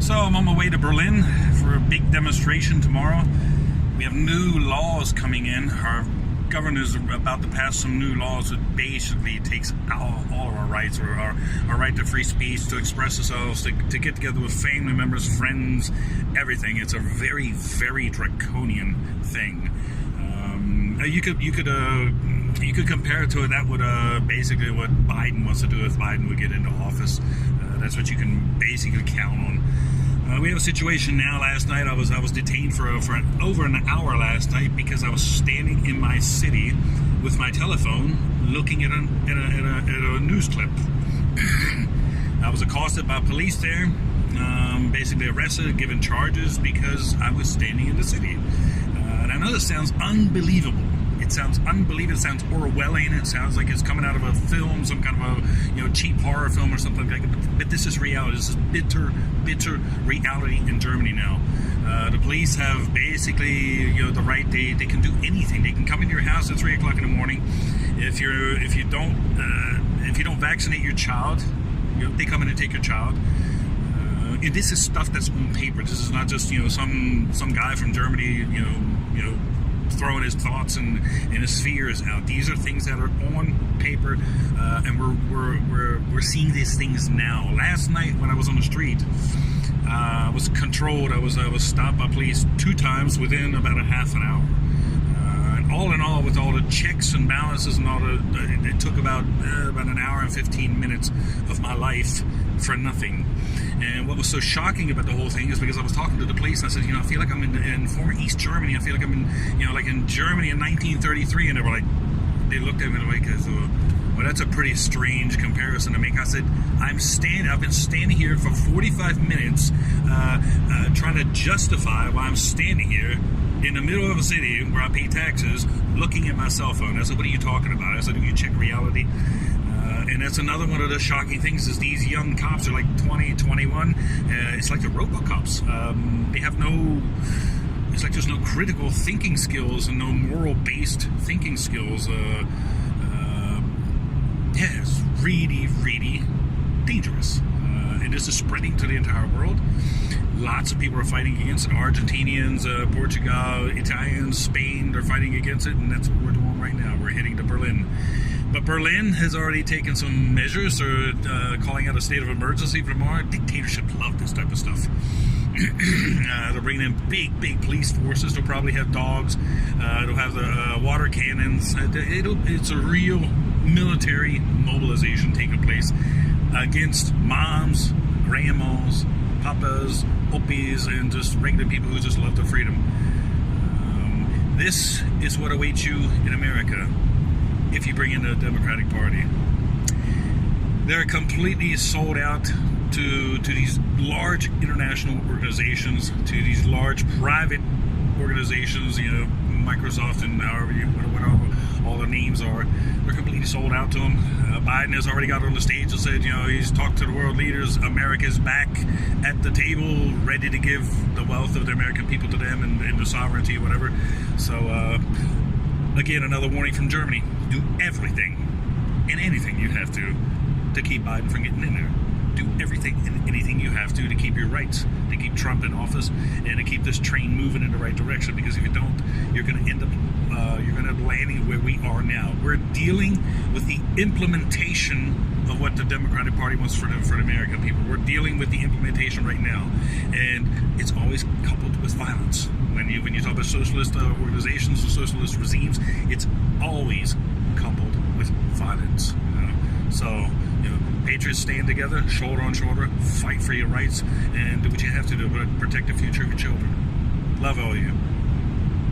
So I'm on my way to Berlin for a big demonstration tomorrow. We have new laws coming in. Our governor's about to pass some new laws that basically takes all of our rights, or our right to free speech, to express ourselves, to get together with family members, friends, everything. It's a very, very draconian thing. You could compare it to that with basically what Biden wants to do if Biden would get into office. That's what you can basically count on. We have a situation now. Last night I was detained for over an hour last night because I was standing in my city with my telephone looking at a news clip. I was accosted by police there, basically arrested, given charges because I was standing in the city. And I know this sounds unbelievable. It sounds unbelievable. It sounds Orwellian. It sounds like it's coming out of a film, some kind of a cheap horror film or something like that. But this is reality. This is bitter reality in Germany now. The police have basically the right. They can do anything. They can come into your house at 3 o'clock in the morning. If you don't vaccinate your child, they come in and take your child. And this is stuff that's on paper. This is not just some guy from Germany throwing his thoughts and his fears out. These are things that are on paper, and we're seeing these things now. Last night when I was on the street, I was controlled. I was stopped by police 2 times within about a half an hour. And all in all, with all the checks and balances and all it took about an hour and 15 minutes of my life for nothing. And what was so shocking about the whole thing is because I was talking to the police and I said, I feel like I'm in former East Germany. I feel like I'm in, like in Germany in 1933. And they were like, they looked at me like, well, that's a pretty strange comparison to make. I said, I've been standing here for 45 minutes trying to justify why I'm standing here in the middle of a city where I pay taxes, looking at my cell phone. I said, what are you talking about? I said, do you check reality? And that's another one of the shocking things is these young cops are like 20, 21. It's like the RoboCops. They have it's like there's no critical thinking skills and no moral-based thinking skills. It's really, really dangerous. And this is spreading to the entire world. Lots of people are fighting against it. Argentinians, Portugal, Italians, Spain, they're fighting against it. And that's what we're doing right now. We're heading to Berlin. But Berlin has already taken some measures. They're calling out a state of emergency for tomorrow. Dictatorships love this type of stuff. They're bringing in big police forces. They'll probably have dogs. They'll have the water cannons. It's a real military mobilization taking place against moms, grandmas, papas, oppies, and just regular people who just love their freedom. This is what awaits you in America if you bring in the Democratic Party. They're completely sold out to these large international organizations, to these large private organizations, Microsoft and whatever all the names are. They're completely sold out to them. Biden has already got on the stage and said, he's talked to the world leaders. America's back at the table, ready to give the wealth of the American people to them and the sovereignty, whatever. So, again, another warning from Germany. Do everything and anything you have to keep Biden from getting in there. Do everything and anything you have to keep your rights, to keep Trump in office, and to keep this train moving in the right direction. Because if you don't, you're going to end up landing where we are now. We're dealing with the implementation of what the Democratic Party wants for the American people. We're dealing with the implementation right now, and it's always coupled with violence. When you talk about socialist organizations or socialist regimes, it's always coupled with violence. So, patriots stand together, shoulder on shoulder, fight for your rights, and do what you have to do to protect the future of your children. Love all of you.